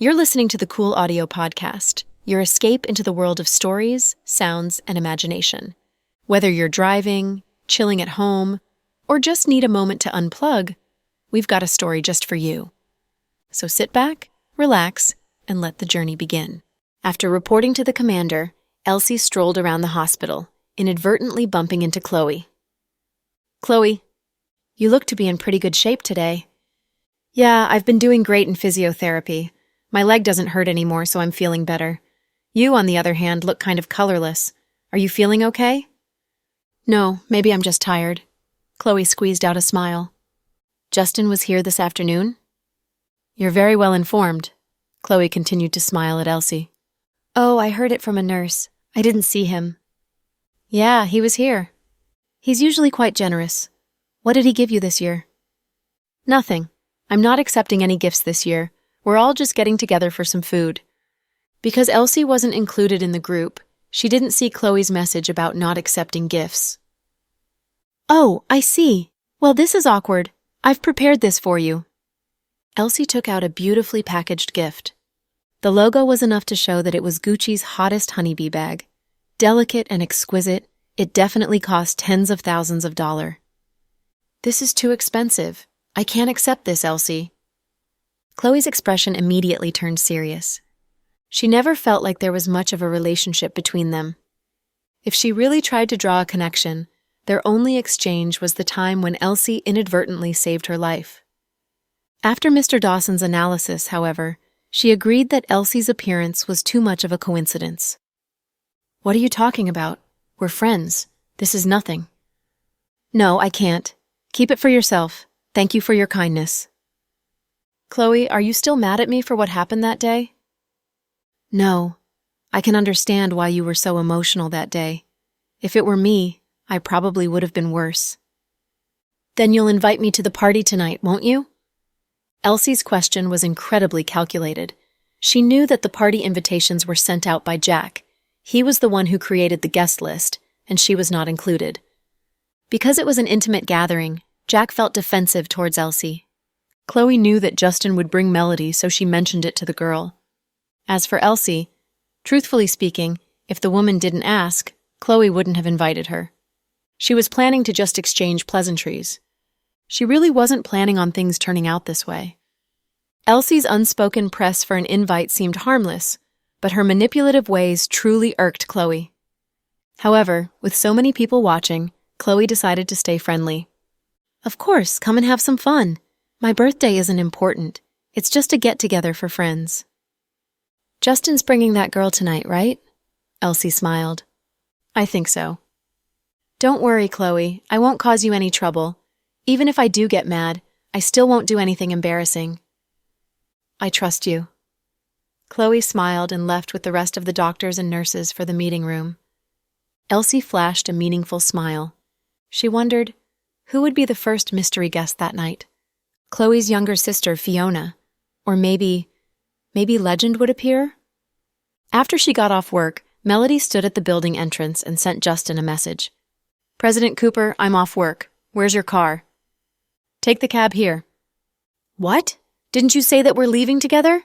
You're listening to the Cool Audio Podcast, your escape into the world of stories, sounds, and imagination. Whether you're driving, chilling at home, or just need a moment to unplug, we've got a story just for you. So sit back, relax, and let the journey begin. After reporting to the commander, Elsie strolled around the hospital, inadvertently bumping into Chloe. "Chloe, you look to be in pretty good shape today." "Yeah, I've been doing great in physiotherapy. My leg doesn't hurt anymore, so I'm feeling better. You, on the other hand, look kind of colorless. Are you feeling okay?" "No, maybe I'm just tired." Chloe squeezed out a smile. "Justin was here this afternoon?" "You're very well informed." Chloe continued to smile at Elsie. "Oh, I heard it from a nurse. I didn't see him." "Yeah, he was here. He's usually quite generous. What did he give you this year?" "Nothing. I'm not accepting any gifts this year. We're all just getting together for some food." Because Elsie wasn't included in the group, she didn't see Chloe's message about not accepting gifts. "Oh, I see. Well, this is awkward. I've prepared this for you." Elsie took out a beautifully packaged gift. The logo was enough to show that it was Gucci's hottest honeybee bag. Delicate and exquisite, it definitely cost tens of thousands of dollars. "This is too expensive. I can't accept this, Elsie." Chloe's expression immediately turned serious. She never felt like there was much of a relationship between them. If she really tried to draw a connection, their only exchange was the time when Elsie inadvertently saved her life. After Mr. Dawson's analysis, however, she agreed that Elsie's appearance was too much of a coincidence. "What are you talking about? We're friends. This is nothing." "No, I can't. Keep it for yourself. Thank you for your kindness." "Chloe, are you still mad at me for what happened that day?" "No. I can understand why you were so emotional that day. If it were me, I probably would have been worse." "Then you'll invite me to the party tonight, won't you?" Elsie's question was incredibly calculated. She knew that the party invitations were sent out by Jack. He was the one who created the guest list, and she was not included. Because it was an intimate gathering, Jack felt defensive towards Elsie. Chloe knew that Justin would bring Melody, so she mentioned it to the girl. As for Elsie, truthfully speaking, if the woman didn't ask, Chloe wouldn't have invited her. She was planning to just exchange pleasantries. She really wasn't planning on things turning out this way. Elsie's unspoken press for an invite seemed harmless, but her manipulative ways truly irked Chloe. However, with so many people watching, Chloe decided to stay friendly. "Of course, come and have some fun. My birthday isn't important. It's just a get-together for friends." "Justin's bringing that girl tonight, right?" Elsie smiled. "I think so." "Don't worry, Chloe. I won't cause you any trouble. Even if I do get mad, I still won't do anything embarrassing." "I trust you." Chloe smiled and left with the rest of the doctors and nurses for the meeting room. Elsie flashed a meaningful smile. She wondered, who would be the first mystery guest that night? Chloe's younger sister, Fiona. Or maybe Legend would appear? After she got off work, Melody stood at the building entrance and sent Justin a message. "President Cooper, I'm off work. Where's your car?" "Take the cab here." "What? Didn't you say that we're leaving together?"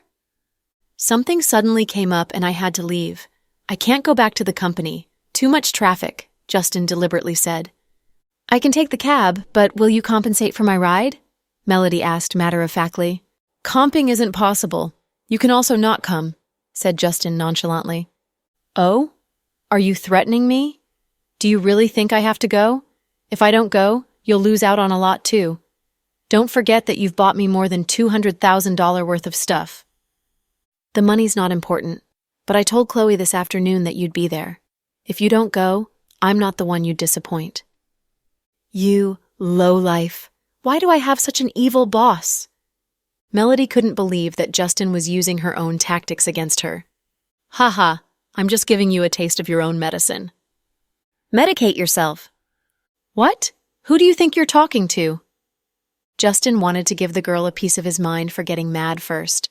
"Something suddenly came up and I had to leave. I can't go back to the company. Too much traffic," Justin deliberately said. "I can take the cab, but will you compensate for my ride?" Melody asked matter-of-factly. "Comping isn't possible. You can also not come," said Justin nonchalantly. "Oh? Are you threatening me? Do you really think I have to go? If I don't go, you'll lose out on a lot too. Don't forget that you've bought me more than $200,000 worth of stuff." "The money's not important, but I told Chloe this afternoon that you'd be there. If you don't go, I'm not the one you'd disappoint." "You lowlife. Why do I have such an evil boss?" Melody couldn't believe that Justin was using her own tactics against her. "Haha, I'm just giving you a taste of your own medicine." "Medicate yourself." "What? Who do you think you're talking to?" Justin wanted to give the girl a piece of his mind for getting mad first,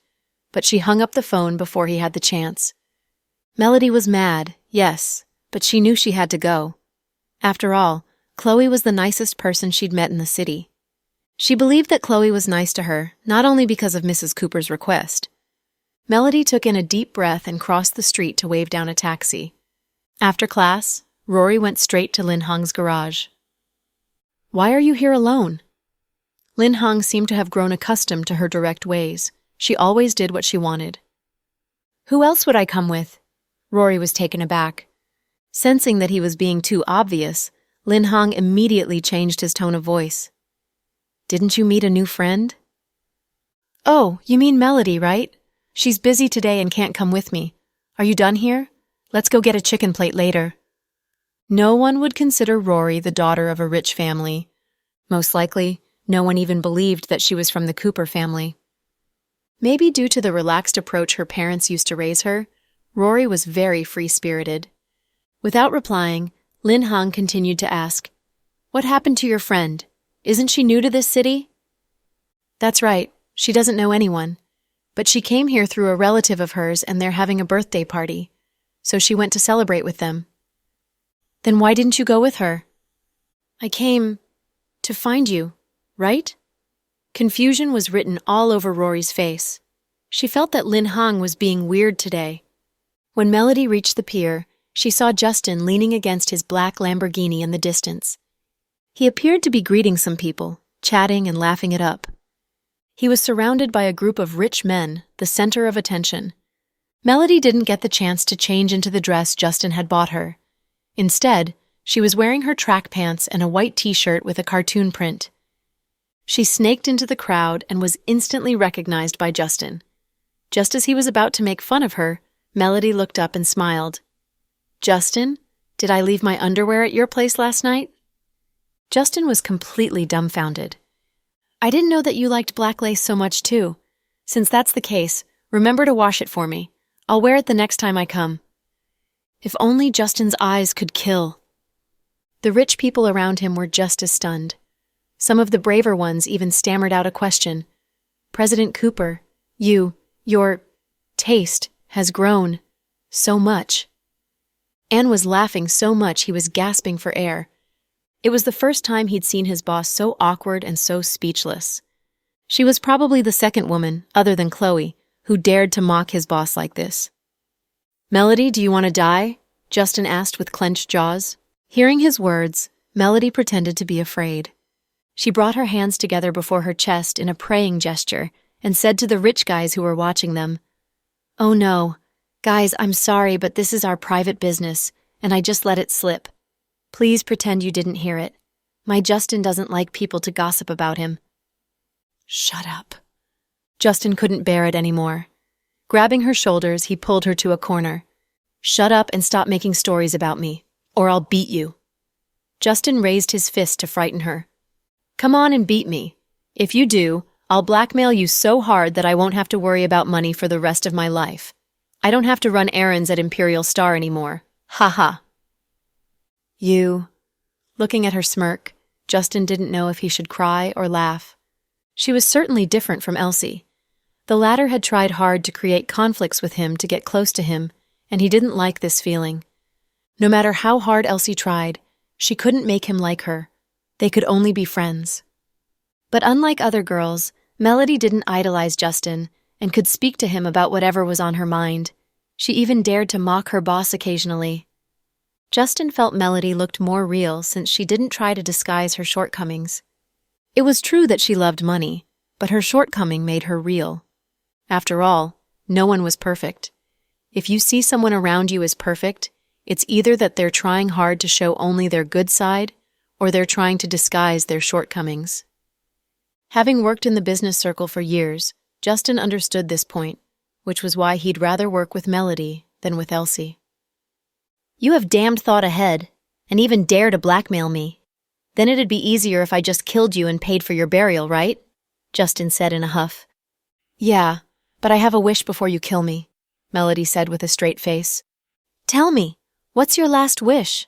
but she hung up the phone before he had the chance. Melody was mad, yes, but she knew she had to go. After all, Chloe was the nicest person she'd met in the city. She believed that Chloe was nice to her, not only because of Mrs. Cooper's request. Melody took in a deep breath and crossed the street to wave down a taxi. After class, Rory went straight to Lin Hong's garage. "Why are you here alone?" Lin Hong seemed to have grown accustomed to her direct ways. She always did what she wanted. "Who else would I come with?" Rory was taken aback. Sensing that he was being too obvious, Lin Hong immediately changed his tone of voice. "Didn't you meet a new friend?" "Oh, you mean Melody, right? She's busy today and can't come with me. Are you done here? Let's go get a chicken plate later." No one would consider Rory the daughter of a rich family. Most likely, no one even believed that she was from the Cooper family. Maybe due to the relaxed approach her parents used to raise her, Rory was very free-spirited. Without replying, Lin Hong continued to ask, "What happened to your friend? Isn't she new to this city?" "That's right, she doesn't know anyone. But she came here through a relative of hers and they're having a birthday party, so she went to celebrate with them." "Then why didn't you go with her?" "I came to find you, right?" Confusion was written all over Rory's face. She felt that Lin Hong was being weird today. When Melody reached the pier, she saw Justin leaning against his black Lamborghini in the distance. He appeared to be greeting some people, chatting and laughing it up. He was surrounded by a group of rich men, the center of attention. Melody didn't get the chance to change into the dress Justin had bought her. Instead, she was wearing her track pants and a white t-shirt with a cartoon print. She snaked into the crowd and was instantly recognized by Justin. Just as he was about to make fun of her, Melody looked up and smiled. "Justin, did I leave my underwear at your place last night?" Justin was completely dumbfounded. "I didn't know that you liked black lace so much too. Since that's the case, remember to wash it for me. I'll wear it the next time I come." If only Justin's eyes could kill. The rich people around him were just as stunned. Some of the braver ones even stammered out a question. "President Cooper, your taste has grown so much." Anne was laughing so much he was gasping for air. It was the first time he'd seen his boss so awkward and so speechless. She was probably the second woman, other than Chloe, who dared to mock his boss like this. "Melody, do you want to die?" Justin asked with clenched jaws. Hearing his words, Melody pretended to be afraid. She brought her hands together before her chest in a praying gesture and said to the rich guys who were watching them, "Oh no, guys, I'm sorry, but this is our private business, and I just let it slip. Please pretend you didn't hear it. My Justin doesn't like people to gossip about him." "Shut up." Justin couldn't bear it anymore. Grabbing her shoulders, he pulled her to a corner. "Shut up and stop making stories about me, or I'll beat you." Justin raised his fist to frighten her. "Come on and beat me. If you do, I'll blackmail you so hard that I won't have to worry about money for the rest of my life. I don't have to run errands at Imperial Star anymore. Ha ha." "You..." Looking at her smirk, Justin didn't know if he should cry or laugh. She was certainly different from Elsie. The latter had tried hard to create conflicts with him to get close to him, and he didn't like this feeling. No matter how hard Elsie tried, she couldn't make him like her. They could only be friends. But unlike other girls, Melody didn't idolize Justin and could speak to him about whatever was on her mind. She even dared to mock her boss occasionally. Justin felt Melody looked more real since she didn't try to disguise her shortcomings. It was true that she loved money, but her shortcoming made her real. After all, no one was perfect. If you see someone around you as perfect, it's either that they're trying hard to show only their good side, or they're trying to disguise their shortcomings. Having worked in the business circle for years, Justin understood this point, which was why he'd rather work with Melody than with Elsie. "You have damned thought ahead, and even dare to blackmail me. Then it'd be easier if I just killed you and paid for your burial, right?" Justin said in a huff. "Yeah, but I have a wish before you kill me," Melody said with a straight face. "Tell me, what's your last wish?"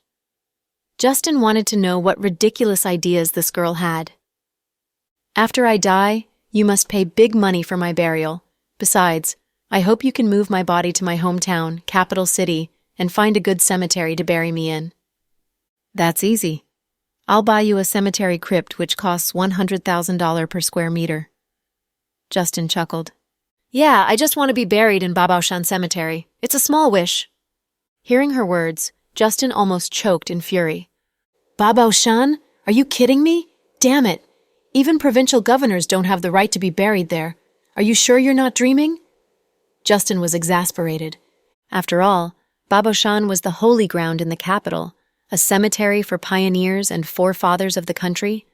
Justin wanted to know what ridiculous ideas this girl had. "After I die, you must pay big money for my burial. Besides, I hope you can move my body to my hometown, Capital City, and find a good cemetery to bury me in." "That's easy. I'll buy you a cemetery crypt which costs $100,000 per square meter." Justin chuckled. Yeah, I just want to be buried in Babaoshan Cemetery. It's a small wish. Hearing her words, Justin almost choked in fury. Babaoshan? Are you kidding me? Damn it. Even provincial governors don't have the right to be buried there. Are you sure you're not dreaming? Justin was exasperated. After all, Babaoshan was the holy ground in the capital, a cemetery for pioneers and forefathers of the country.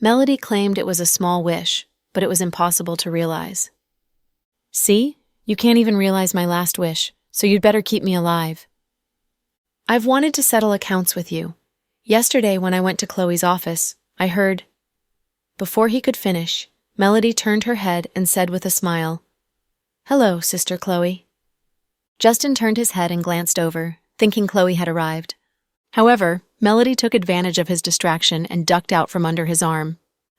Melody claimed it was a small wish, but it was impossible to realize. See? You can't even realize my last wish, so you'd better keep me alive. I've wanted to settle accounts with you. Yesterday when I went to Chloe's office, I heard... Before he could finish, Melody turned her head and said with a smile, Hello, Sister Chloe. Justin turned his head and glanced over, thinking Chloe had arrived. However, Melody took advantage of his distraction and ducked out from under his arm.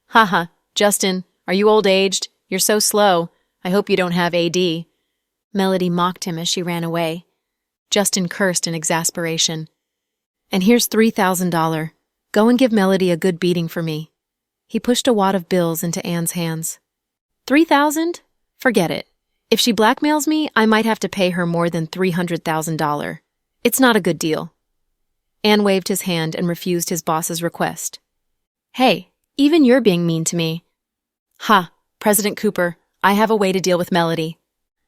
Haha, Justin, are you old-aged? You're so slow. I hope you don't have AD. Melody mocked him as she ran away. Justin cursed in exasperation. And here's $3,000. Go and give Melody a good beating for me. He pushed a wad of bills into Anne's hands. $3,000? Forget it. If she blackmails me, I might have to pay her more than $300,000. It's not a good deal. Anne waved his hand and refused his boss's request. Hey, even you're being mean to me. Ha, President Cooper, I have a way to deal with Melody.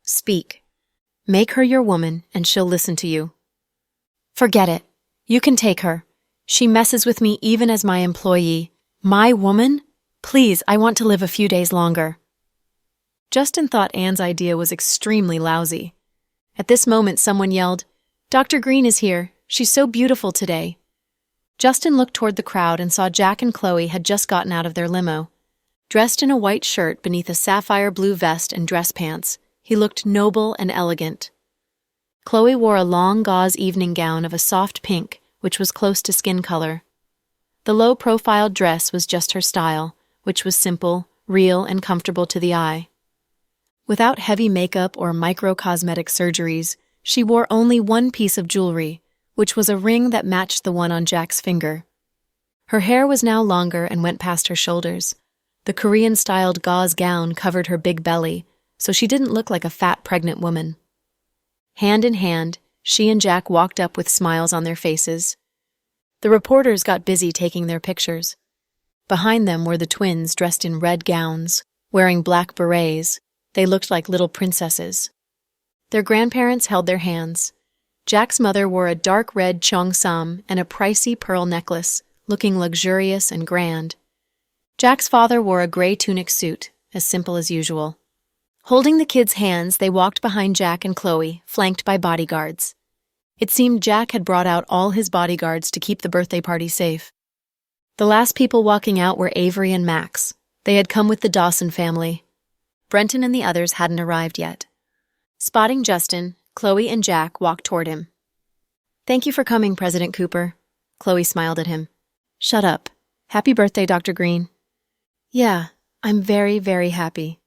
Speak. Make her your woman and she'll listen to you. Forget it. You can take her. She messes with me even as my employee. My woman? Please, I want to live a few days longer. Justin thought Anne's idea was extremely lousy. At this moment, someone yelled, Dr. Green is here. She's so beautiful today. Justin looked toward the crowd and saw Jack and Chloe had just gotten out of their limo. Dressed in a white shirt beneath a sapphire blue vest and dress pants, he looked noble and elegant. Chloe wore a long gauze evening gown of a soft pink, which was close to skin color. The low-profile dress was just her style, which was simple, real, and comfortable to the eye. Without heavy makeup or micro-cosmetic surgeries, she wore only one piece of jewelry, which was a ring that matched the one on Jack's finger. Her hair was now longer and went past her shoulders. The Korean-styled gauze gown covered her big belly, so she didn't look like a fat, pregnant woman. Hand in hand, she and Jack walked up with smiles on their faces. The reporters got busy taking their pictures. Behind them were the twins dressed in red gowns, wearing black berets. They looked like little princesses. Their grandparents held their hands. Jack's mother wore a dark red cheongsam and a pricey pearl necklace, looking luxurious and grand. Jack's father wore a gray tunic suit, as simple as usual. Holding the kids' hands, they walked behind Jack and Chloe, flanked by bodyguards. It seemed Jack had brought out all his bodyguards to keep the birthday party safe. The last people walking out were Avery and Max. They had come with the Dawson family. Brenton and the others hadn't arrived yet. Spotting Justin, Chloe and Jack walked toward him. Thank you for coming, President Cooper. Chloe smiled at him. Shut up. Happy birthday, Dr. Green. Yeah, I'm very, very happy.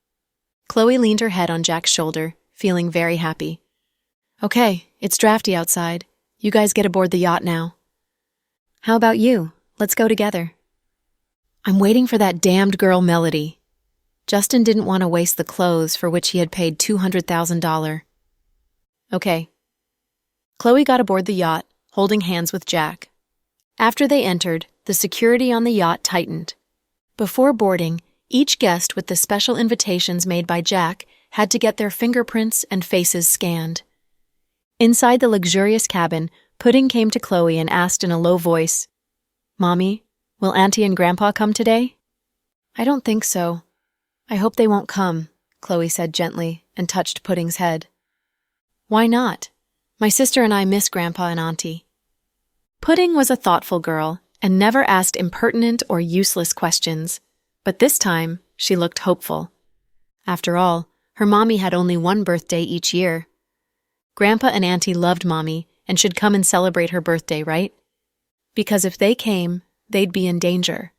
Chloe leaned her head on Jack's shoulder, feeling very happy. Okay, it's drafty outside. You guys get aboard the yacht now. How about you? Let's go together. I'm waiting for that damned girl Melody. Justin didn't want to waste the clothes for which he had paid $200,000. Okay. Chloe got aboard the yacht, holding hands with Jack. After they entered, the security on the yacht tightened. Before boarding, each guest with the special invitations made by Jack had to get their fingerprints and faces scanned. Inside the luxurious cabin, Pudding came to Chloe and asked in a low voice, Mommy, will Auntie and Grandpa come today? I don't think so. I hope they won't come, Chloe said gently and touched Pudding's head. Why not? My sister and I miss Grandpa and Auntie. Pudding was a thoughtful girl and never asked impertinent or useless questions, but this time she looked hopeful. After all, her mommy had only one birthday each year. Grandpa and Auntie loved Mommy and should come and celebrate her birthday, right? Because if they came, they'd be in danger.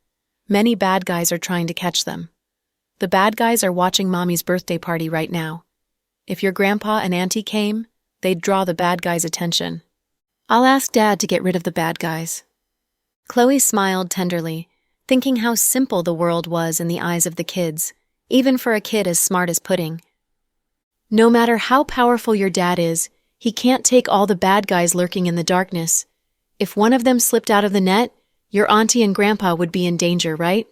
Many bad guys are trying to catch them. The bad guys are watching Mommy's birthday party right now. If your Grandpa and Auntie came, they'd draw the bad guys' attention. I'll ask Dad to get rid of the bad guys. Chloe smiled tenderly, thinking how simple the world was in the eyes of the kids, even for a kid as smart as Pudding. No matter how powerful your dad is, he can't take all the bad guys lurking in the darkness. If one of them slipped out of the net, your auntie and grandpa would be in danger, right?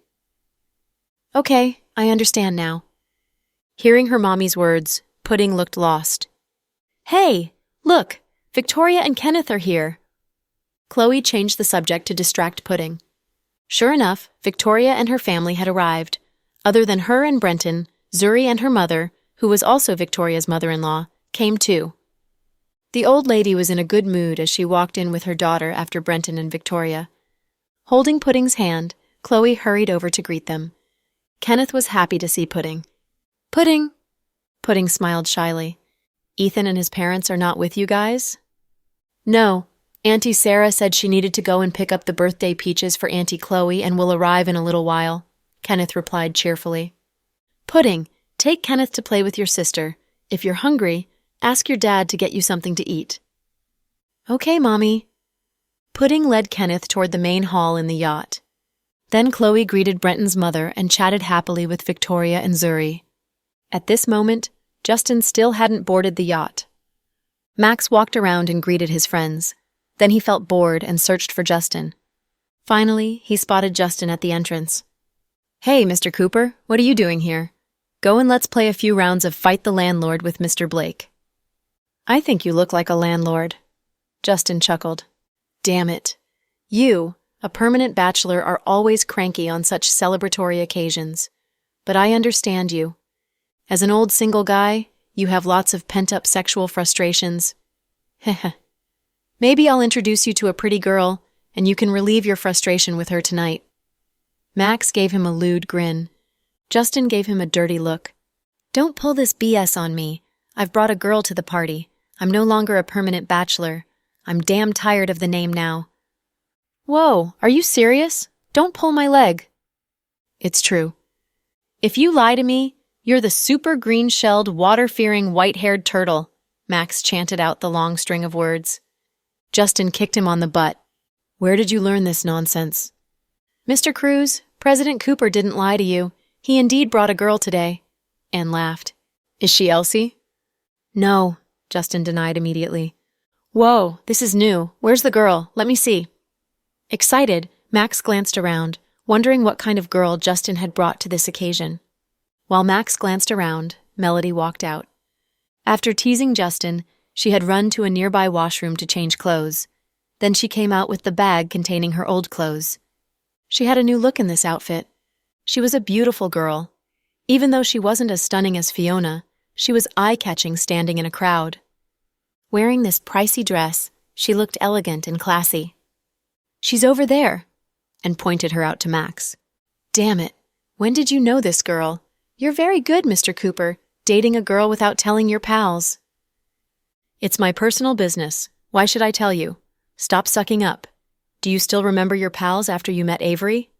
Okay, I understand now. Hearing her mommy's words, Pudding looked lost. Hey, look, Victoria and Kenneth are here. Chloe changed the subject to distract Pudding. Sure enough, Victoria and her family had arrived. Other than her and Brenton, Zuri and her mother, who was also Victoria's mother-in-law, came too. The old lady was in a good mood as she walked in with her daughter after Brenton and Victoria. Holding Pudding's hand, Chloe hurried over to greet them. Kenneth was happy to see Pudding. Pudding! Pudding smiled shyly. Ethan and his parents are not with you guys? No. Auntie Sarah said she needed to go and pick up the birthday peaches for Auntie Chloe and will arrive in a little while, Kenneth replied cheerfully. Pudding, take Kenneth to play with your sister. If you're hungry, ask your dad to get you something to eat. Okay, Mommy. Pudding led Kenneth toward the main hall in the yacht. Then Chloe greeted Brenton's mother and chatted happily with Victoria and Zuri. At this moment, Justin still hadn't boarded the yacht. Max walked around and greeted his friends. Then he felt bored and searched for Justin. Finally, he spotted Justin at the entrance. Hey, Mr. Cooper, what are you doing here? Go and let's play a few rounds of Fight the Landlord with Mr. Blake. I think you look like a landlord. Justin chuckled. Damn it. You, a permanent bachelor, are always cranky on such celebratory occasions. But I understand you. As an old single guy, you have lots of pent-up sexual frustrations. Heh. Maybe I'll introduce you to a pretty girl, and you can relieve your frustration with her tonight. Max gave him a lewd grin. Justin gave him a dirty look. Don't pull this BS on me. I've brought a girl to the party. I'm no longer a permanent bachelor. I'm damn tired of the name now. Whoa, are you serious? Don't pull my leg. It's true. If you lie to me, you're the super green-shelled, water-fearing, white-haired turtle, Max chanted out the long string of words. Justin kicked him on the butt. Where did you learn this nonsense? Mr. Cruz, President Cooper didn't lie to you. He indeed brought a girl today. Anne laughed. Is she Elsie? No, Justin denied immediately. Whoa, this is new. Where's the girl? Let me see. Excited, Max glanced around, wondering what kind of girl Justin had brought to this occasion. While Max glanced around, Melody walked out. After teasing Justin, she had run to a nearby washroom to change clothes. Then she came out with the bag containing her old clothes. She had a new look in this outfit. She was a beautiful girl. Even though she wasn't as stunning as Fiona, she was eye-catching standing in a crowd. Wearing this pricey dress, she looked elegant and classy. She's over there, and pointed her out to Max. Damn it, when did you know this girl? You're very good, Mr. Cooper, dating a girl without telling your pals. It's my personal business. Why should I tell you? Stop sucking up. Do you still remember your pals after you met Avery?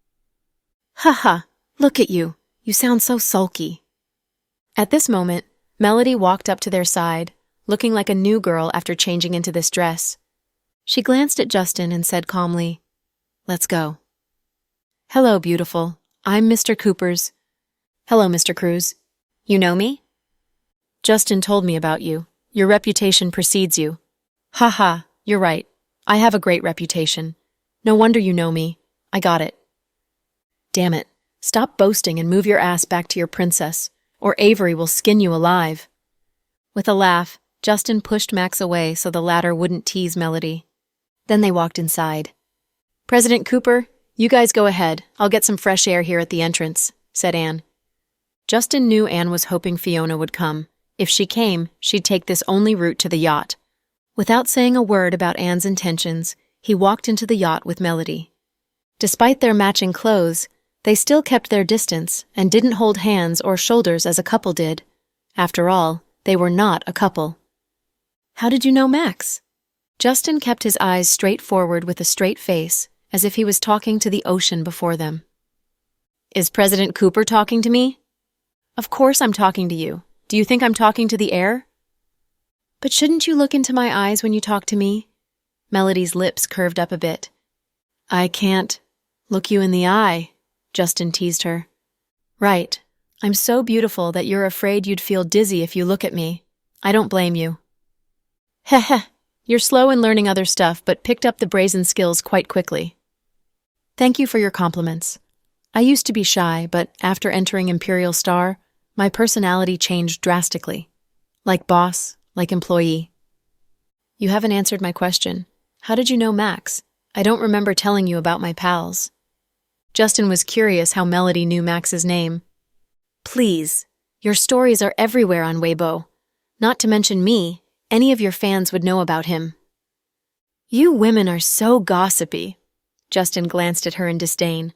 Ha, look at you. You sound so sulky. At this moment, Melody walked up to their side, looking like a new girl after changing into this dress. She glanced at Justin and said calmly, Let's go. Hello, beautiful. I'm Mr. Cooper's. Hello, Mr. Cruz. You know me? Justin told me about you. Your reputation precedes you. Ha, you're right. I have a great reputation. No wonder you know me. I got it. Damn it. Stop boasting and move your ass back to your princess, or Avery will skin you alive. With a laugh, Justin pushed Max away so the latter wouldn't tease Melody. Then they walked inside. President Cooper, you guys go ahead. I'll get some fresh air here at the entrance, said Anne. Justin knew Anne was hoping Fiona would come. If she came, she'd take this only route to the yacht. Without saying a word about Anne's intentions, he walked into the yacht with Melody. Despite their matching clothes, they still kept their distance and didn't hold hands or shoulders as a couple did. After all, they were not a couple. How did you know Max? Justin kept his eyes straight forward with a straight face, as if he was talking to the ocean before them. Is President Cooper talking to me? Of course I'm talking to you. Do you think I'm talking to the air? But shouldn't you look into my eyes when you talk to me? Melody's lips curved up a bit. I can't look you in the eye, Justin teased her. Right. I'm so beautiful that you're afraid you'd feel dizzy if you look at me. I don't blame you. Heh heh, you're slow in learning other stuff, but picked up the brazen skills quite quickly. Thank you for your compliments. I used to be shy, but after entering Imperial Star, my personality changed drastically. Like boss, like employee. You haven't answered my question. How did you know Max? I don't remember telling you about my pals. Justin was curious how Melody knew Max's name. Please, your stories are everywhere on Weibo. Not to mention me, any of your fans would know about him. You women are so gossipy. Justin glanced at her in disdain.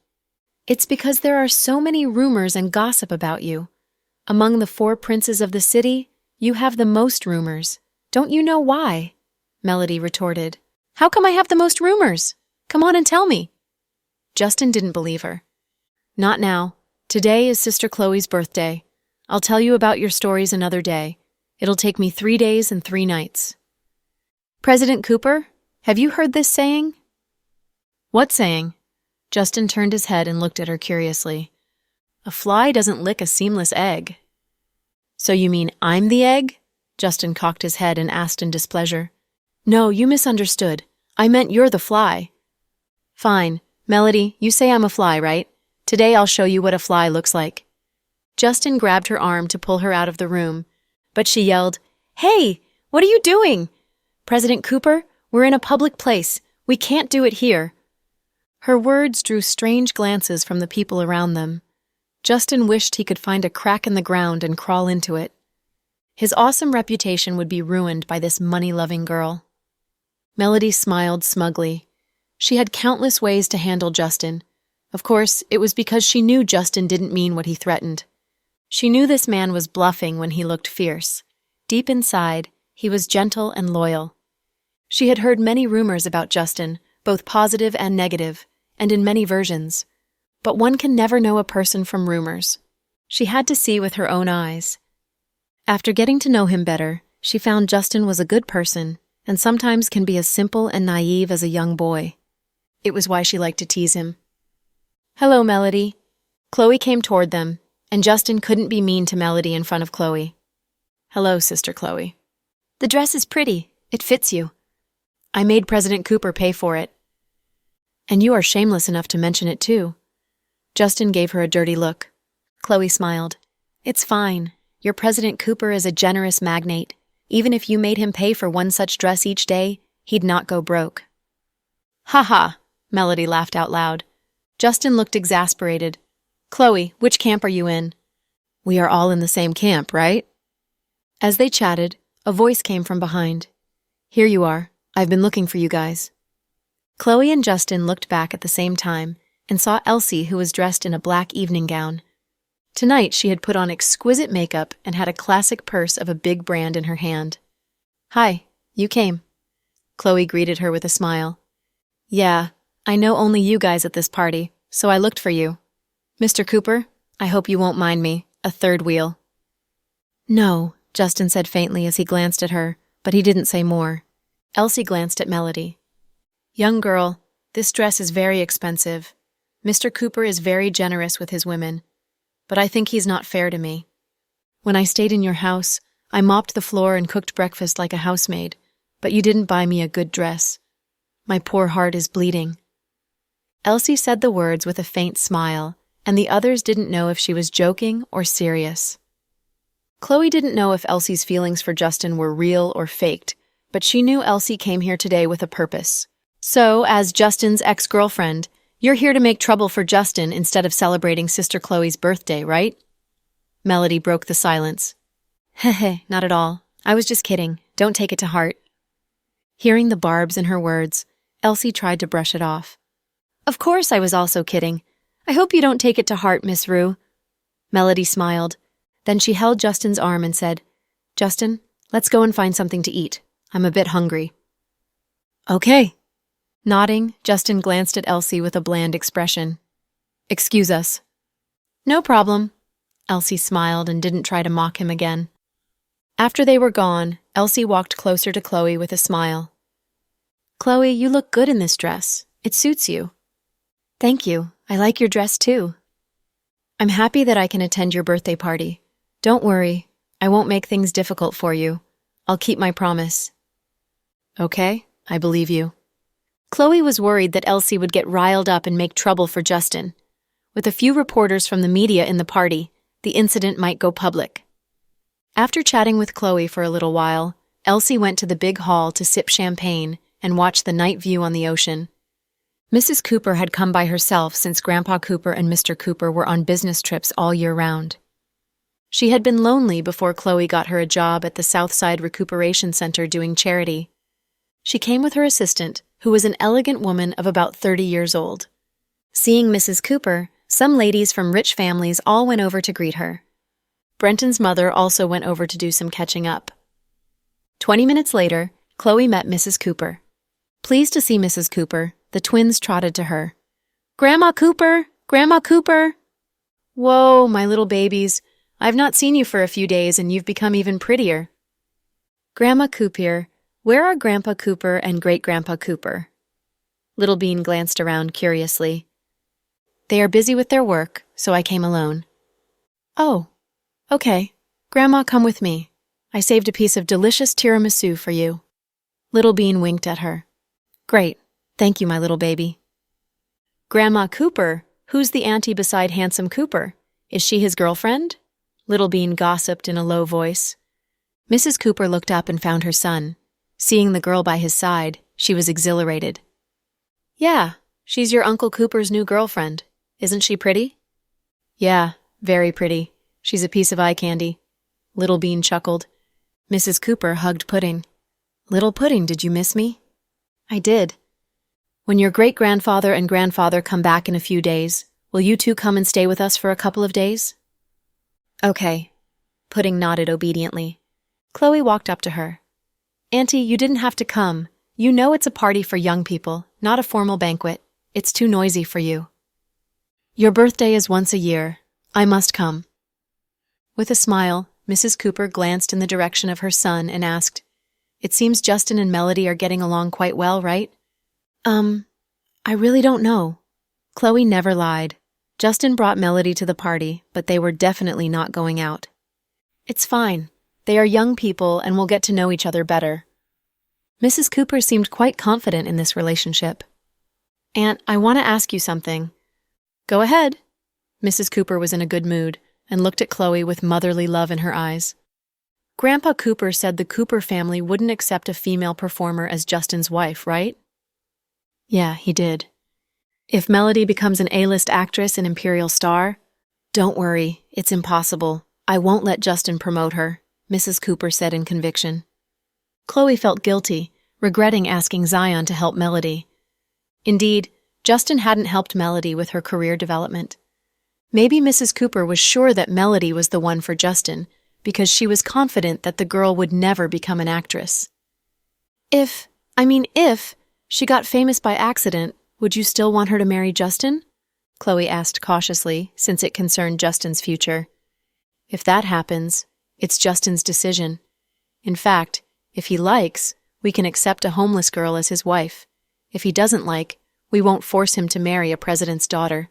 It's because there are so many rumors and gossip about you. Among the 4 princes of the city, you have the most rumors. Don't you know why? Melody retorted. How come I have the most rumors? Come on and tell me. Justin didn't believe her. Not now. Today is Sister Chloe's birthday. I'll tell you about your stories another day. It'll take me 3 days and 3 nights. President Cooper, have you heard this saying? What saying? Justin turned his head and looked at her curiously. A fly doesn't lick a seamless egg. So you mean I'm the egg? Justin cocked his head and asked in displeasure. No, you misunderstood. I meant you're the fly. Fine. Melody, you say I'm a fly, right? Today I'll show you what a fly looks like. Justin grabbed her arm to pull her out of the room, but she yelled, Hey, what are you doing? President Cooper, we're in a public place. We can't do it here. Her words drew strange glances from the people around them. Justin wished he could find a crack in the ground and crawl into it. His awesome reputation would be ruined by this money-loving girl. Melody smiled smugly. She had countless ways to handle Justin. Of course, it was because she knew Justin didn't mean what he threatened. She knew this man was bluffing when he looked fierce. Deep inside, he was gentle and loyal. She had heard many rumors about Justin, both positive and negative, and in many versions. But one can never know a person from rumors. She had to see with her own eyes. After getting to know him better, she found Justin was a good person and sometimes can be as simple and naive as a young boy. It was why she liked to tease him. Hello, Melody. Chloe came toward them, and Justin couldn't be mean to Melody in front of Chloe. Hello, Sister Chloe. The dress is pretty. It fits you. I made President Cooper pay for it. And you are shameless enough to mention it too. Justin gave her a dirty look. Chloe smiled. It's fine. Your President Cooper is a generous magnate. Even if you made him pay for one such dress each day, he'd not go broke. Ha ha, Melody laughed out loud. Justin looked exasperated. Chloe, which camp are you in? We are all in the same camp, right? As they chatted, a voice came from behind. Here you are. I've been looking for you guys. Chloe and Justin looked back at the same time and saw Elsie, who was dressed in a black evening gown. Tonight she had put on exquisite makeup and had a classic purse of a big brand in her hand. Hi, you came. Chloe greeted her with a smile. Yeah, I know only you guys at this party, so I looked for you. Mr. Cooper, I hope you won't mind me, a third wheel. No, Justin said faintly as he glanced at her, but he didn't say more. Elsie glanced at Melody. Young girl, this dress is very expensive. Mr. Cooper is very generous with his women, but I think he's not fair to me. When I stayed in your house, I mopped the floor and cooked breakfast like a housemaid, but you didn't buy me a good dress. My poor heart is bleeding. Elsie said the words with a faint smile, and the others didn't know if she was joking or serious. Chloe didn't know if Elsie's feelings for Justin were real or faked, but she knew Elsie came here today with a purpose. So, as Justin's ex-girlfriend, you're here to make trouble for Justin instead of celebrating Sister Chloe's birthday, right? Melody broke the silence. Heh, not at all. I was just kidding. Don't take it to heart. Hearing the barbs in her words, Elsie tried to brush it off. Of course I was also kidding. I hope you don't take it to heart, Miss Rue. Melody smiled. Then she held Justin's arm and said, Justin, let's go and find something to eat. I'm a bit hungry. Okay. Nodding, Justin glanced at Elsie with a bland expression. Excuse us. No problem. Elsie smiled and didn't try to mock him again. After they were gone, Elsie walked closer to Chloe with a smile. Chloe, you look good in this dress. It suits you. Thank you. I like your dress too. I'm happy that I can attend your birthday party. Don't worry. I won't make things difficult for you. I'll keep my promise. Okay, I believe you. Chloe was worried that Elsie would get riled up and make trouble for Justin. With a few reporters from the media in the party, the incident might go public. After chatting with Chloe for a little while, Elsie went to the big hall to sip champagne and watch the night view on the ocean. Mrs. Cooper had come by herself since Grandpa Cooper and Mr. Cooper were on business trips all year round. She had been lonely before Chloe got her a job at the Southside Recuperation Center doing charity. She came with her assistant, who was an elegant woman of about 30 years old. Seeing Mrs. Cooper, some ladies from rich families all went over to greet her. Brenton's mother also went over to do some catching up. 20 minutes later, Chloe met Mrs. Cooper. Pleased to see Mrs. Cooper, the twins trotted to her. "Grandma Cooper! Grandma Cooper!" "Whoa, my little babies. I've not seen you for a few days and you've become even prettier." "Grandma Cooper, where are Grandpa Cooper and Great-Grandpa Cooper?" Little Bean glanced around curiously. "They are busy with their work, so I came alone." "Oh, okay. Grandma, come with me. I saved a piece of delicious tiramisu for you." Little Bean winked at her. "Great. Thank you, my little baby." "Grandma Cooper, who's the auntie beside Handsome Cooper? Is she his girlfriend?" Little Bean gossiped in a low voice. Mrs. Cooper looked up and found her son. Seeing the girl by his side, she was exhilarated. "Yeah, she's your Uncle Cooper's new girlfriend. Isn't she pretty?" "Yeah, very pretty. She's a piece of eye candy." Little Bean chuckled. Mrs. Cooper hugged Pudding. "Little Pudding, did you miss me?" "I did. When your great-grandfather and grandfather come back in a few days, will you two come and stay with us for a couple of days?" "Okay." Pudding nodded obediently. Chloe walked up to her. "Auntie, you didn't have to come. You know it's a party for young people, not a formal banquet. It's too noisy for you." "Your birthday is once a year. I must come." With a smile, Mrs. Cooper glanced in the direction of her son and asked, "It seems Justin and Melody are getting along quite well, right?" I really don't know." Chloe never lied. Justin brought Melody to the party, but they were definitely not going out. "It's fine. They are young people and will get to know each other better." Mrs. Cooper seemed quite confident in this relationship. "Aunt, I want to ask you something." "Go ahead." Mrs. Cooper was in a good mood and looked at Chloe with motherly love in her eyes. "Grandpa Cooper said the Cooper family wouldn't accept a female performer as Justin's wife, right?" "Yeah, he did. If Melody becomes an A-list actress and Imperial star, don't worry, it's impossible. I won't let Justin promote her," Mrs. Cooper said in conviction. Chloe felt guilty, regretting asking Zion to help Melody. Indeed, Justin hadn't helped Melody with her career development. Maybe Mrs. Cooper was sure that Melody was the one for Justin, because she was confident that the girl would never become an actress. If she got famous by accident, would you still want her to marry Justin? Chloe asked cautiously, since it concerned Justin's future. If that happens, it's Justin's decision. In fact, if he likes, we can accept a homeless girl as his wife. If he doesn't like, we won't force him to marry a president's daughter.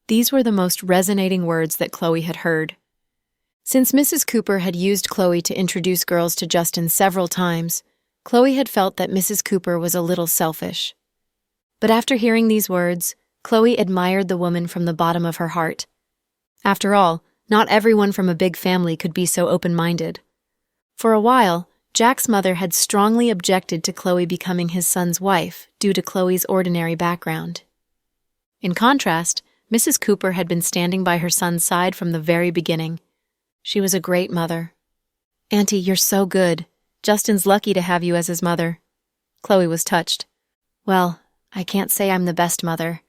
These were the most resonating words that Chloe had heard. Since Mrs. Cooper had used Chloe to introduce girls to Justin several times, Chloe had felt that Mrs. Cooper was a little selfish. But after hearing these words, Chloe admired the woman from the bottom of her heart. After all, not everyone from a big family could be so open-minded. For a while, Jack's mother had strongly objected to Chloe becoming his son's wife due to Chloe's ordinary background. In contrast, Mrs. Cooper had been standing by her son's side from the very beginning. She was a great mother. "Auntie, you're so good. Justin's lucky to have you as his mother." Chloe was touched. "Well, I can't say I'm the best mother.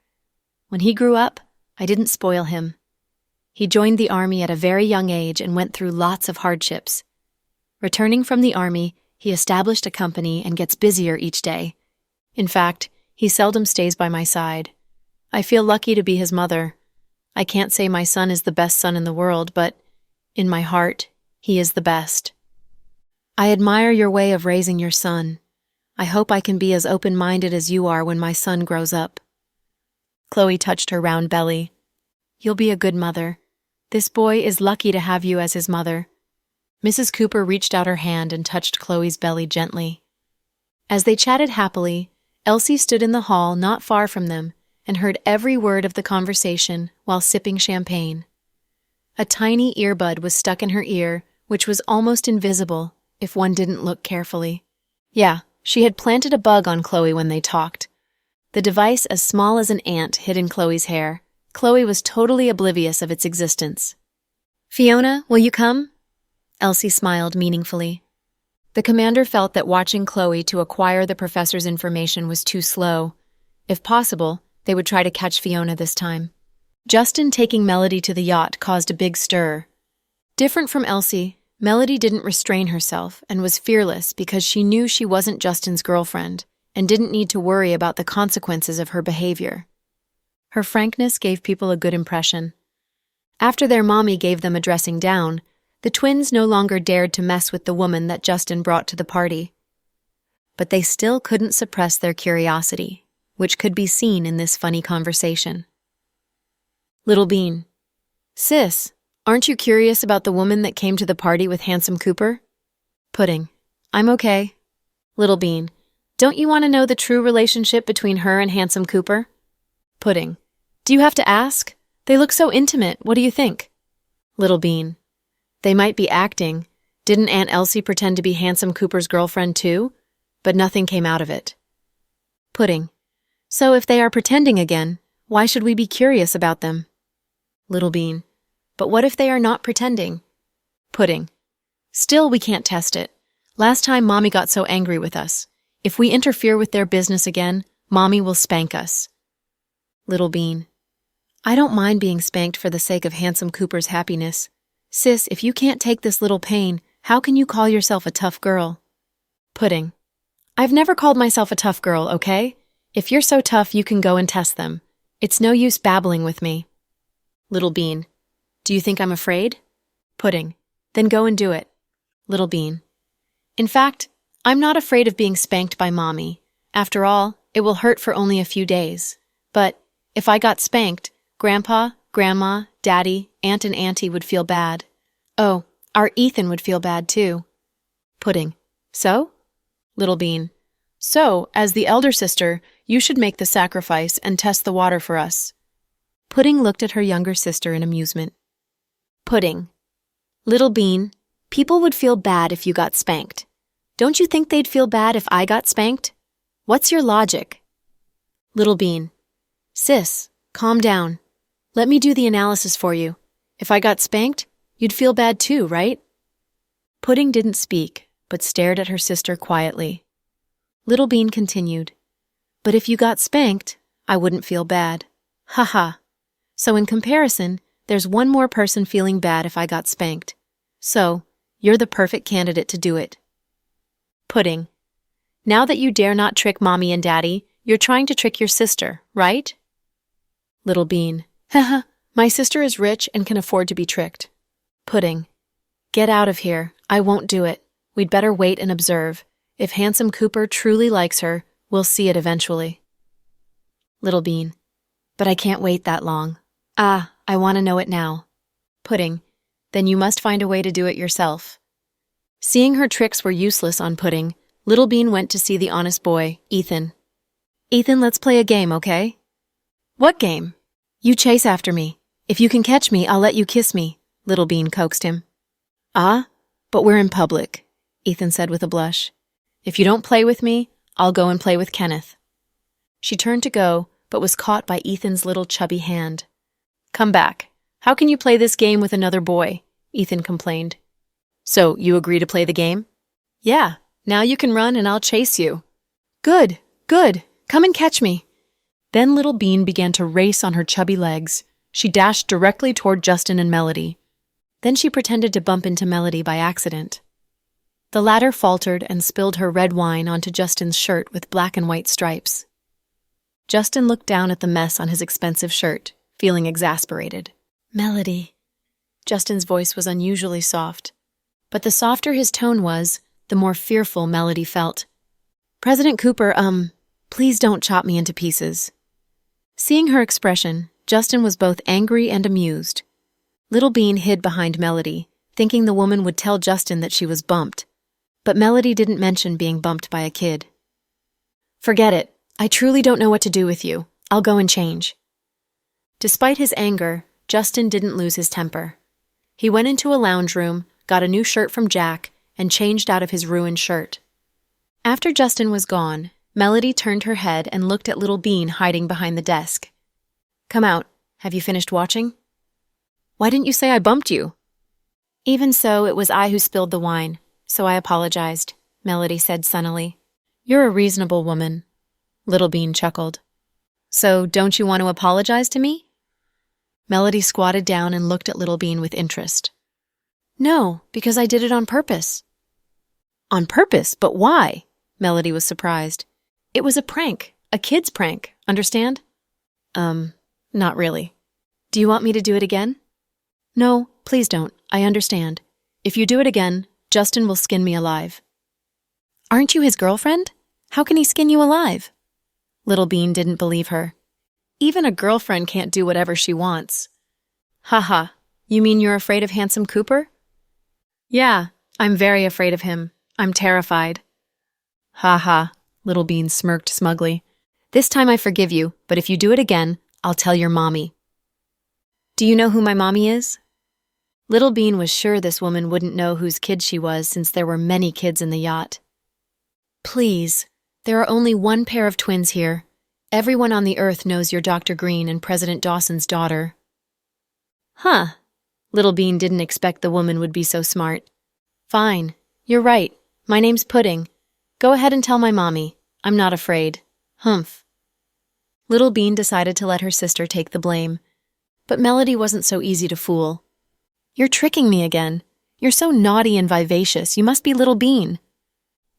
When he grew up, I didn't spoil him. He joined the army at a very young age and went through lots of hardships. Returning from the army, he established a company and gets busier each day. In fact, he seldom stays by my side. I feel lucky to be his mother. I can't say my son is the best son in the world, but in my heart, he is the best. I admire your way of raising your son. I hope I can be as open-minded as you are when my son grows up." Chloe touched her round belly. "You'll be a good mother. This boy is lucky to have you as his mother. Mrs. Cooper reached out her hand and touched Chloe's belly gently. As they chatted happily, Elsie stood in the hall not far from them and heard every word of the conversation while sipping champagne. A tiny earbud was stuck in her ear, which was almost invisible if one didn't look carefully. Yeah, she had planted a bug on Chloe when they talked. The device as small as an ant hid in Chloe's hair. Chloe was totally oblivious of its existence. "Fiona, will you come?" Elsie smiled meaningfully. The commander felt that watching Chloe to acquire the professor's information was too slow. If possible, they would try to catch Fiona this time. Justin taking Melody to the yacht caused a big stir. Different from Elsie, Melody didn't restrain herself and was fearless because she knew she wasn't Justin's girlfriend and didn't need to worry about the consequences of her behavior. Her frankness gave people a good impression. After their mommy gave them a dressing down, the twins no longer dared to mess with the woman that Justin brought to the party. But they still couldn't suppress their curiosity, which could be seen in this funny conversation. Little Bean: "Sis, aren't you curious about the woman that came to the party with Handsome Cooper?" Pudding: "I'm okay." Little Bean: "Don't you want to know the true relationship between her and Handsome Cooper?" Pudding: "Do you have to ask? They look so intimate, what do you think?" Little Bean: "They might be acting. Didn't Aunt Elsie pretend to be Handsome Cooper's girlfriend too? But nothing came out of it." Pudding: "So if they are pretending again, why should we be curious about them?" Little Bean: "But what if they are not pretending?" Pudding: "Still, we can't test it. Last time Mommy got so angry with us. If we interfere with their business again, Mommy will spank us." Little Bean: "I don't mind being spanked for the sake of Handsome Cooper's happiness. Sis, if you can't take this little pain, how can you call yourself a tough girl?" Pudding: "I've never called myself a tough girl, okay? If you're so tough, you can go and test them. It's no use babbling with me." Little Bean: "Do you think I'm afraid?" Pudding: "Then go and do it." Little Bean: "In fact, I'm not afraid of being spanked by Mommy. After all, it will hurt for only a few days. But if I got spanked, Grandpa, Grandma, Daddy, Aunt and Auntie would feel bad. Oh, our Ethan would feel bad too." Pudding: "So?" Little Bean: "So, as the elder sister, you should make the sacrifice and test the water for us." Pudding looked at her younger sister in amusement. Pudding: "Little Bean, people would feel bad if you got spanked. Don't you think they'd feel bad if I got spanked? What's your logic?" Little Bean: "Sis, calm down. Let me do the analysis for you. If I got spanked, you'd feel bad too, right?" Pudding didn't speak, but stared at her sister quietly. Little Bean continued: "But if you got spanked, I wouldn't feel bad. Ha ha. So in comparison, there's one more person feeling bad if I got spanked. So, you're the perfect candidate to do it." Pudding: "Now that you dare not trick Mommy and Daddy, you're trying to trick your sister, right?" Little Bean: "Haha, my sister is rich and can afford to be tricked." Pudding: "Get out of here. I won't do it. We'd better wait and observe. If Handsome Cooper truly likes her, we'll see it eventually." Little Bean: "But I can't wait that long. Ah, I want to know it now." Pudding: "Then you must find a way to do it yourself." Seeing her tricks were useless on Pudding, Little Bean went to see the honest boy, Ethan. "Ethan, let's play a game, okay?" "What game?" "You chase after me. If you can catch me, I'll let you kiss me," Little Bean coaxed him. "Ah, but we're in public," Ethan said with a blush. "If you don't play with me, I'll go and play with Kenneth." She turned to go, but was caught by Ethan's little chubby hand. "Come back. How can you play this game with another boy?" Ethan complained. "So, you agree to play the game?" "Yeah, now you can run and I'll chase you." "Good, good. Come and catch me." Then Little Bean began to race on her chubby legs. She dashed directly toward Justin and Melody. Then she pretended to bump into Melody by accident. The latter faltered and spilled her red wine onto Justin's shirt with black and white stripes. Justin looked down at the mess on his expensive shirt, feeling exasperated. "Melody." Justin's voice was unusually soft, but the softer his tone was, the more fearful Melody felt. "President Cooper, please don't chop me into pieces." Seeing her expression, Justin was both angry and amused. Little Bean hid behind Melody, thinking the woman would tell Justin that she was bumped. But Melody didn't mention being bumped by a kid. "Forget it. I truly don't know what to do with you. I'll go and change." Despite his anger, Justin didn't lose his temper. He went into a lounge room, got a new shirt from Jack, and changed out of his ruined shirt. After Justin was gone, Melody turned her head and looked at Little Bean hiding behind the desk. "Come out. Have you finished watching?" "Why didn't you say I bumped you?" "Even so, it was I who spilled the wine, so I apologized," Melody said sunnily. "You're a reasonable woman," Little Bean chuckled. "So don't you want to apologize to me?" Melody squatted down and looked at Little Bean with interest. "No, because I did it on purpose." "On purpose? But why?" Melody was surprised. "It was a prank, a kid's prank, understand?" Not really. Do you want me to do it again?" "No, please don't. I understand. If you do it again, Justin will skin me alive." "Aren't you his girlfriend? How can he skin you alive?" Little Bean didn't believe her. "Even a girlfriend can't do whatever she wants." "Haha, you mean you're afraid of Handsome Cooper?" "Yeah, I'm very afraid of him. I'm terrified." "Haha," Little Bean smirked smugly. "This time I forgive you, but if you do it again, I'll tell your mommy." "Do you know who my mommy is?" Little Bean was sure this woman wouldn't know whose kid she was since there were many kids in the yacht. "Please, there are only one pair of twins here. Everyone on the earth knows you're Dr. Green and President Dawson's daughter." "Huh." Little Bean didn't expect the woman would be so smart. "Fine. You're right. My name's Pudding. Go ahead and tell my mommy. I'm not afraid. Humph." Little Bean decided to let her sister take the blame. But Melody wasn't so easy to fool. "You're tricking me again. You're so naughty and vivacious. You must be Little Bean."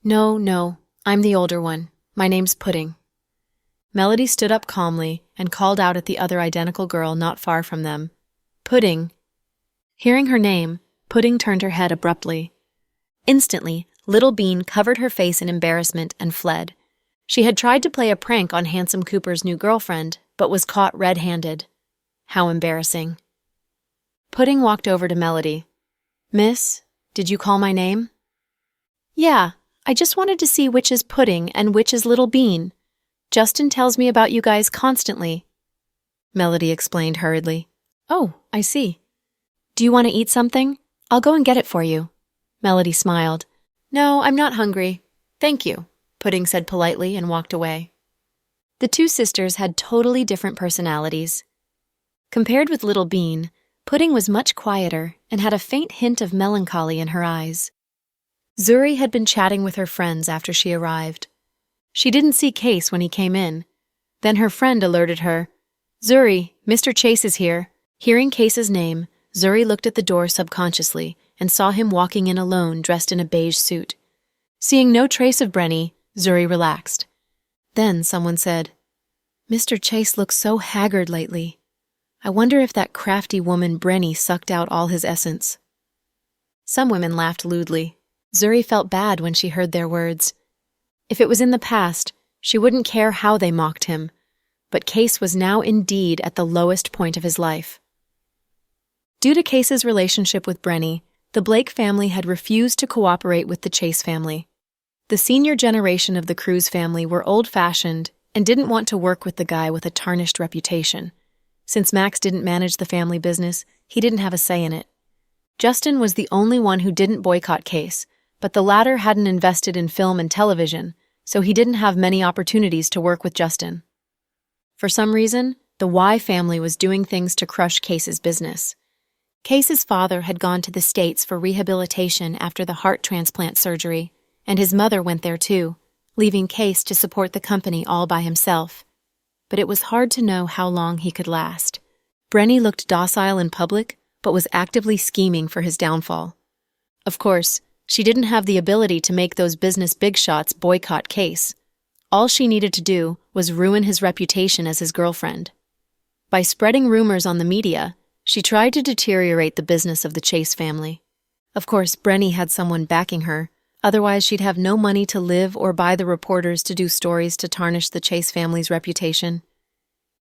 No, I'm the older one. My name's Pudding." Melody stood up calmly and called out at the other identical girl not far from them. "Pudding." Hearing her name, Pudding turned her head abruptly. Instantly, Little Bean covered her face in embarrassment and fled. She had tried to play a prank on Handsome Cooper's new girlfriend, but was caught red-handed. How embarrassing. Pudding walked over to Melody. "Miss, did you call my name?" "Yeah, I just wanted to see which is Pudding and which is Little Bean. Justin tells me about you guys constantly." Melody explained hurriedly. "Oh, I see. Do you want to eat something? I'll go and get it for you." Melody smiled. "No, I'm not hungry. Thank you," Pudding said politely and walked away. The two sisters had totally different personalities. Compared with Little Bean, Pudding was much quieter and had a faint hint of melancholy in her eyes. Zuri had been chatting with her friends after she arrived. She didn't see Case when he came in. Then her friend alerted her. "Zuri, Mr. Chase is here." Hearing Case's name, Zuri looked at the door subconsciously and saw him walking in alone dressed in a beige suit. Seeing no trace of Brenny, Zuri relaxed. Then someone said, "Mr. Chase looks so haggard lately. I wonder if that crafty woman Brenny sucked out all his essence." Some women laughed lewdly. Zuri felt bad when she heard their words. If it was in the past, she wouldn't care how they mocked him, but Case was now indeed at the lowest point of his life. Due to Case's relationship with Brenny, the Blake family had refused to cooperate with the Chase family. The senior generation of the Cruz family were old-fashioned and didn't want to work with the guy with a tarnished reputation. Since Max didn't manage the family business, he didn't have a say in it. Justin was the only one who didn't boycott Case, but the latter hadn't invested in film and television, so he didn't have many opportunities to work with Justin. For some reason, the Y family was doing things to crush Case's business. Case's father had gone to the States for rehabilitation after the heart transplant surgery, and his mother went there too, leaving Case to support the company all by himself. But it was hard to know how long he could last. Brenny looked docile in public, but was actively scheming for his downfall. Of course, she didn't have the ability to make those business big shots boycott Case. All she needed to do was ruin his reputation as his girlfriend. By spreading rumors on the media, she tried to deteriorate the business of the Chase family. Of course, Brenny had someone backing her, otherwise she'd have no money to live or buy the reporters to do stories to tarnish the Chase family's reputation.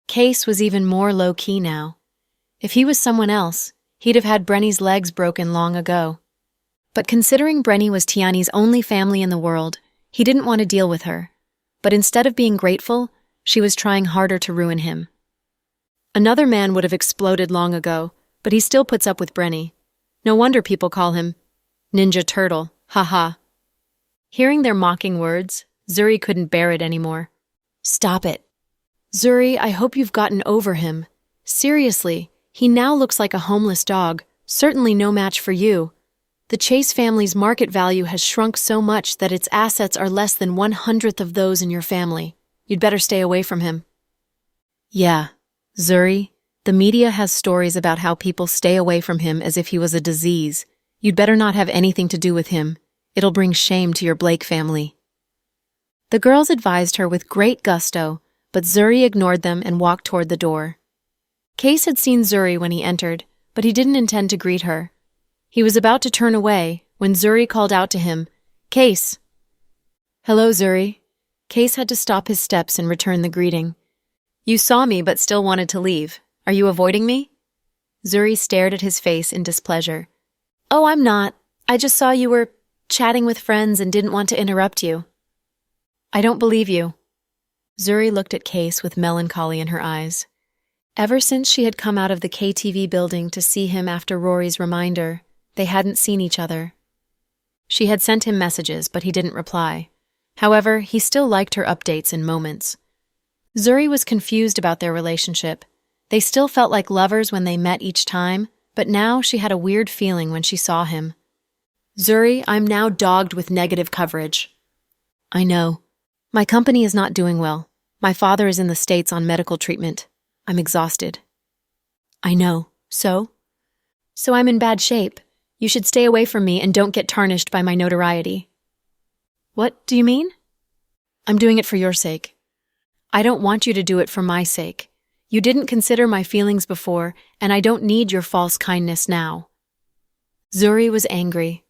Case was even more low-key now. If he was someone else, he'd have had Brenny's legs broken long ago. But considering Brenny was Tiani's only family in the world, he didn't want to deal with her. But instead of being grateful, she was trying harder to ruin him. Another man would have exploded long ago, but he still puts up with Brenny. No wonder people call him Ninja Turtle, haha. Hearing their mocking words, Zuri couldn't bear it anymore. Stop it. Zuri, I hope you've gotten over him. Seriously, he now looks like a homeless dog, certainly no match for you. The Chase family's market value has shrunk so much that its assets are less than 1/100th of those in your family. You'd better stay away from him. Yeah, Zuri, the media has stories about how people stay away from him as if he was a disease. You'd better not have anything to do with him. It'll bring shame to your Blake family. The girls advised her with great gusto, but Zuri ignored them and walked toward the door. Case had seen Zuri when he entered, but he didn't intend to greet her. He was about to turn away when Zuri called out to him, "Case." "Hello, Zuri." Case had to stop his steps and return the greeting. "You saw me but still wanted to leave. Are you avoiding me?" Zuri stared at his face in displeasure. "Oh, I'm not. I just saw you were chatting with friends and didn't want to interrupt you." "I don't believe you." Zuri looked at Case with melancholy in her eyes. Ever since she had come out of the KTV building to see him after Rory's reminder, they hadn't seen each other. She had sent him messages, but he didn't reply. However, he still liked her updates in moments. Zuri was confused about their relationship. They still felt like lovers when they met each time, but now she had a weird feeling when she saw him. "Zuri, I'm now dogged with negative coverage." "I know. My company is not doing well. My father is in the States on medical treatment. I'm exhausted." "I know. So?" "So I'm in bad shape. You should stay away from me and don't get tarnished by my notoriety." "What do you mean?" "I'm doing it for your sake." "I don't want you to do it for my sake. You didn't consider my feelings before, and I don't need your false kindness now." Zuri was angry.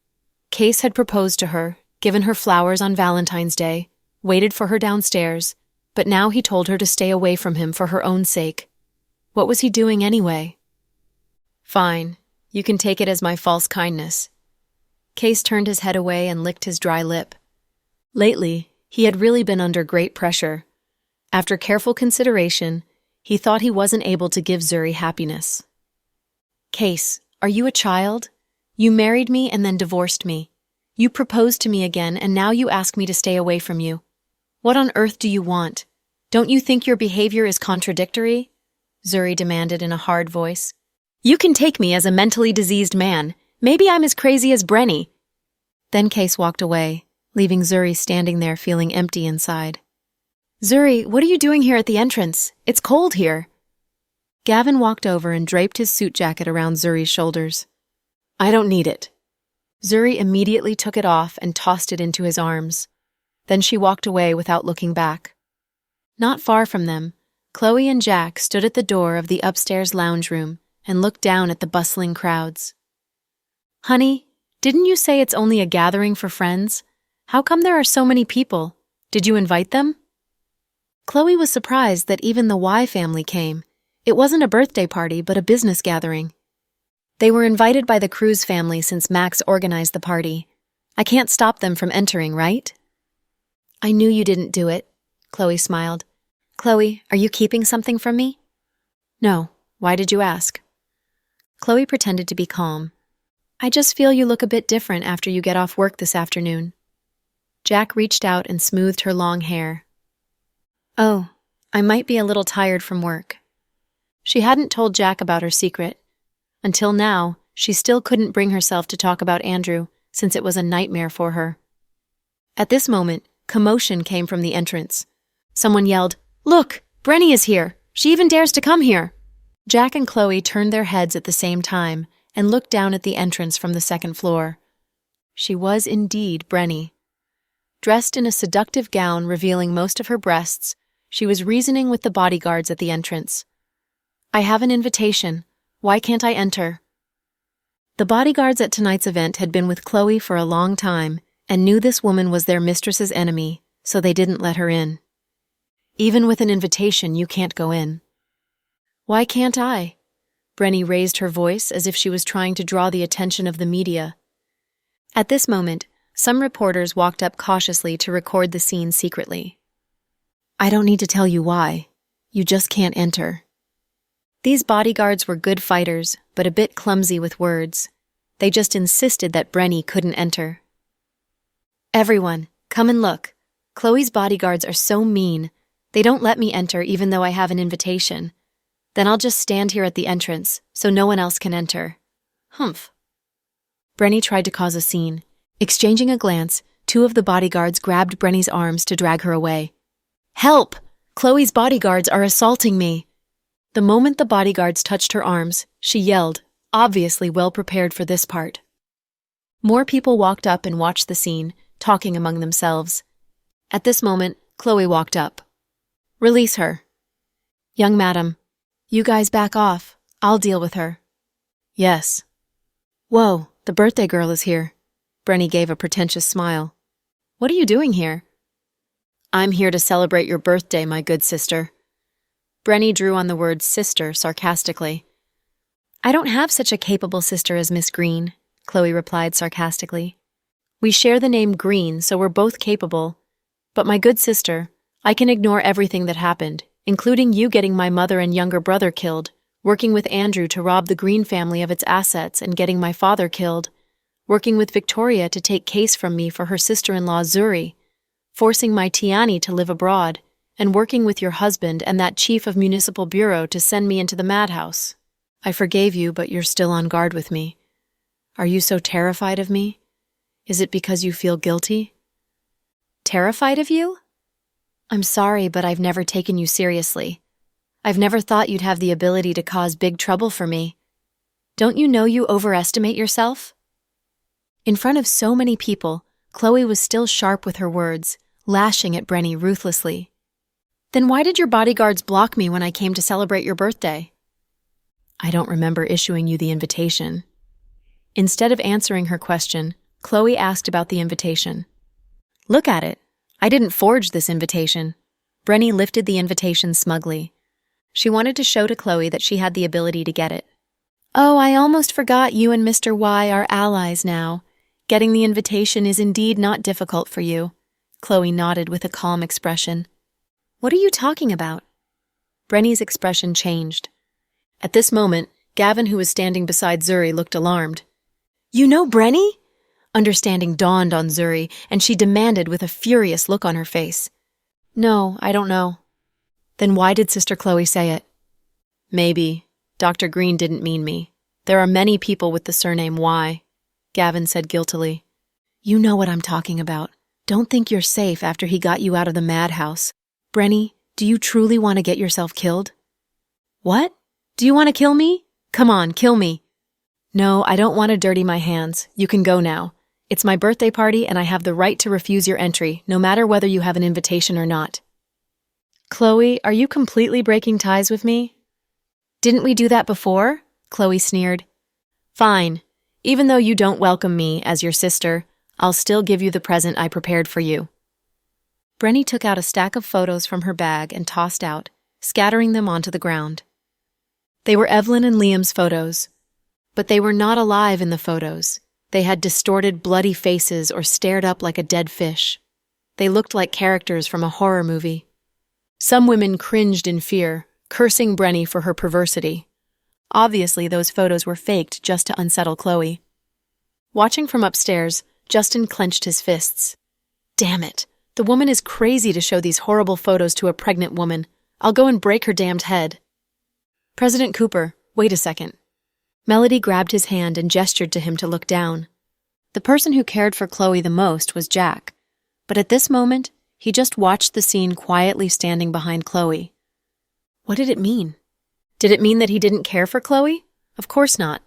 Case had proposed to her, given her flowers on Valentine's Day, waited for her downstairs, but now he told her to stay away from him for her own sake. What was he doing anyway? "Fine. You can take it as my false kindness." Case turned his head away and licked his dry lip. Lately, he had really been under great pressure. After careful consideration, he thought he wasn't able to give Zuri happiness. "Case, are you a child? You married me and then divorced me. You proposed to me again and now you ask me to stay away from you. What on earth do you want? Don't you think your behavior is contradictory?" Zuri demanded in a hard voice. "You can take me as a mentally diseased man. Maybe I'm as crazy as Brenny." Then Case walked away, leaving Zuri standing there feeling empty inside. "Zuri, what are you doing here at the entrance? It's cold here." Gavin walked over and draped his suit jacket around Zuri's shoulders. "I don't need it." Zuri immediately took it off and tossed it into his arms. Then she walked away without looking back. Not far from them, Chloe and Jack stood at the door of the upstairs lounge room and looked down at the bustling crowds. "Honey, didn't you say it's only a gathering for friends? How come there are so many people? Did you invite them?" Chloe was surprised that even the Y family came. It wasn't a birthday party, but a business gathering. They were invited by the Cruz family since Max organized the party. I can't stop them from entering, right? "I knew you didn't do it," Chloe smiled. "Chloe, are you keeping something from me?" "No. Why did you ask?" Chloe pretended to be calm. "I just feel you look a bit different after you get off work this afternoon." Jack reached out and smoothed her long hair. "Oh, I might be a little tired from work." She hadn't told Jack about her secret. Until now, she still couldn't bring herself to talk about Andrew, since it was a nightmare for her. At this moment, commotion came from the entrance. Someone yelled, "Look, Brenny is here! She even dares to come here!" Jack and Chloe turned their heads at the same time and looked down at the entrance from the second floor. She was indeed Brenny. Dressed in a seductive gown revealing most of her breasts, she was reasoning with the bodyguards at the entrance. "I have an invitation. Why can't I enter?" The bodyguards at tonight's event had been with Chloe for a long time and knew this woman was their mistress's enemy, so they didn't let her in. "Even with an invitation, you can't go in." "Why can't I?" Brenny raised her voice as if she was trying to draw the attention of the media. At this moment, some reporters walked up cautiously to record the scene secretly. I don't need to tell you why. You just can't enter. These bodyguards were good fighters, but a bit clumsy with words. They just insisted that Brenny couldn't enter. Everyone, come and look. Chloe's bodyguards are so mean. They don't let me enter even though I have an invitation. Then I'll just stand here at the entrance, so no one else can enter. Humph. Brenny tried to cause a scene. Exchanging a glance, two of the bodyguards grabbed Brenny's arms to drag her away. Help! Chloe's bodyguards are assaulting me. The moment the bodyguards touched her arms, she yelled, obviously well prepared for this part. More people walked up and watched the scene, talking among themselves. At this moment, Chloe walked up. Release her. Young madam, you guys back off. I'll deal with her. Yes. Whoa, the birthday girl is here. Brenny gave a pretentious smile. What are you doing here? I'm here to celebrate your birthday, my good sister. Brenny drew on the word sister sarcastically. I don't have such a capable sister as Miss Green, Chloe replied sarcastically. We share the name Green, so we're both capable. But my good sister, I can ignore everything that happened, including you getting my mother and younger brother killed, working with Andrew to rob the Green family of its assets and getting my father killed, working with Victoria to take case from me for her sister-in-law Zuri, forcing my Tiani to live abroad, and working with your husband and that chief of municipal bureau to send me into the madhouse. I forgave you, but you're still on guard with me. Are you so terrified of me? Is it because you feel guilty? Terrified of you? I'm sorry, but I've never taken you seriously. I've never thought you'd have the ability to cause big trouble for me. Don't you know you overestimate yourself? In front of so many people, Chloe was still sharp with her words, lashing at Brenny ruthlessly. Then why did your bodyguards block me when I came to celebrate your birthday? I don't remember issuing you the invitation. Instead of answering her question, Chloe asked about the invitation. Look at it. I didn't forge this invitation. Brenny lifted the invitation smugly. She wanted to show to Chloe that she had the ability to get it. Oh, I almost forgot you and Mr. Y are allies now. Getting the invitation is indeed not difficult for you. Chloe nodded with a calm expression. What are you talking about? Brenny's expression changed. At this moment, Gavin, who was standing beside Zuri, looked alarmed. You know Brenny? Understanding dawned on Zuri, and she demanded with a furious look on her face. No, I don't know. Then why did Sister Chloe say it? Maybe. Dr. Green didn't mean me. There are many people with the surname Y, Gavin said guiltily. You know what I'm talking about. Don't think you're safe after he got you out of the madhouse. Brenny, do you truly want to get yourself killed? What? Do you want to kill me? Come on, kill me. No, I don't want to dirty my hands. You can go now. It's my birthday party and I have the right to refuse your entry, no matter whether you have an invitation or not. Chloe, are you completely breaking ties with me? Didn't we do that before? Chloe sneered. Fine. Even though you don't welcome me as your sister, I'll still give you the present I prepared for you. Brenny took out a stack of photos from her bag and tossed out, scattering them onto the ground. They were Evelyn and Liam's photos. But they were not alive in the photos. They had distorted, bloody faces or stared up like a dead fish. They looked like characters from a horror movie. Some women cringed in fear, cursing Brenny for her perversity. Obviously, those photos were faked just to unsettle Chloe. Watching from upstairs, Justin clenched his fists. Damn it. The woman is crazy to show these horrible photos to a pregnant woman. I'll go and break her damned head. President Cooper, wait a second. Melody grabbed his hand and gestured to him to look down. The person who cared for Chloe the most was Jack, but at this moment, he just watched the scene quietly standing behind Chloe. What did it mean? Did it mean that he didn't care for Chloe? Of course not.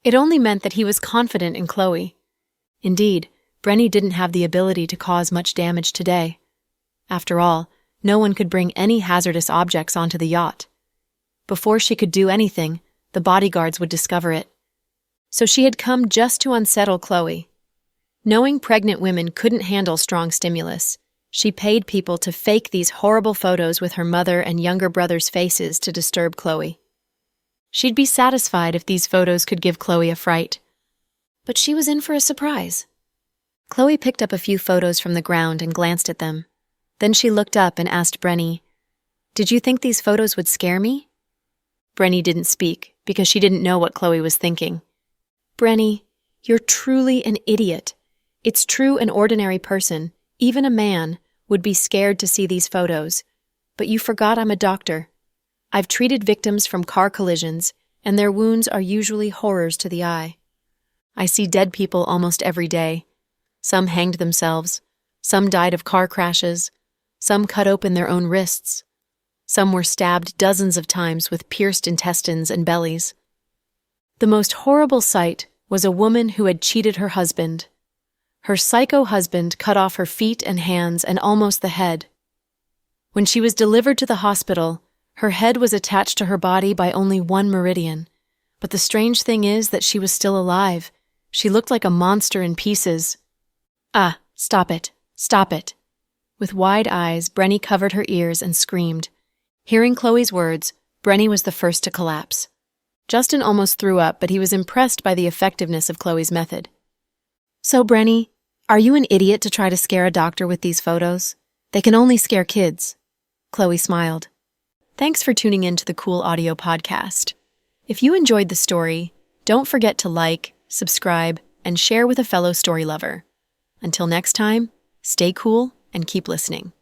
It only meant that he was confident in Chloe. Indeed, Brenny didn't have the ability to cause much damage today. After all, no one could bring any hazardous objects onto the yacht. Before she could do anything, the bodyguards would discover it. So she had come just to unsettle Chloe. Knowing pregnant women couldn't handle strong stimulus, she paid people to fake these horrible photos with her mother and younger brother's faces to disturb Chloe. She'd be satisfied if these photos could give Chloe a fright. But she was in for a surprise. Chloe picked up a few photos from the ground and glanced at them. Then she looked up and asked Brenny, "Did you think these photos would scare me?" Brenny didn't speak because she didn't know what Chloe was thinking. "Brenny, you're truly an idiot. It's true an ordinary person, even a man, would be scared to see these photos. But you forgot I'm a doctor. I've treated victims from car collisions, and their wounds are usually horrors to the eye. I see dead people almost every day. Some hanged themselves, some died of car crashes, some cut open their own wrists. Some were stabbed dozens of times with pierced intestines and bellies. The most horrible sight was a woman who had cheated her husband. Her psycho husband cut off her feet and hands and almost the head. When she was delivered to the hospital, her head was attached to her body by only one meridian. But the strange thing is that she was still alive. She looked like a monster in pieces. "Ah, stop it, stop it." With wide eyes, Brenny covered her ears and screamed. Hearing Chloe's words, Brenny was the first to collapse. Justin almost threw up, but he was impressed by the effectiveness of Chloe's method. "So, Brenny, are you an idiot to try to scare a doctor with these photos? They can only scare kids." Chloe smiled. Thanks for tuning in to the Cool Audio Podcast. If you enjoyed the story, don't forget to like, subscribe, and share with a fellow story lover. Until next time, stay cool and keep listening.